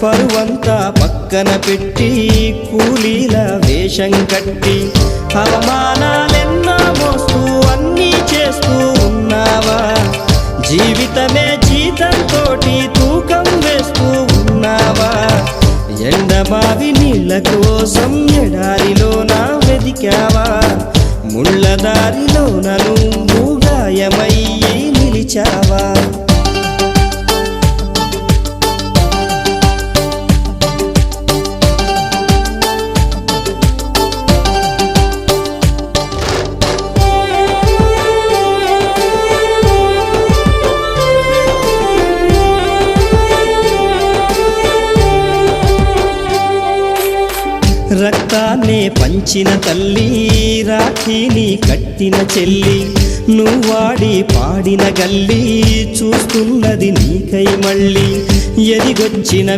పరువంతా పక్కన పెట్టి కూలీల వేషం కట్టి అవమానాలెన్నో మోస్తూ అన్నీ చేస్తూ ఉన్నావా? జీవితమే జీతంతోటి తూకం వేస్తూ ఉన్నావా? ఎండమావి నీళ్ళ కోసం ఎడారిలోన వెదికావా? ముళ్ళదారిలోన నువ్వు గాయమయ్యి నిలిచావా? రక్తాన్నే పంచిన తల్లి, రాఖీని కట్టిన చెల్లి, నువ్వాడి పాడిన గల్లి చూస్తున్నది నీకై మళ్ళీ. ఎదిగొచ్చిన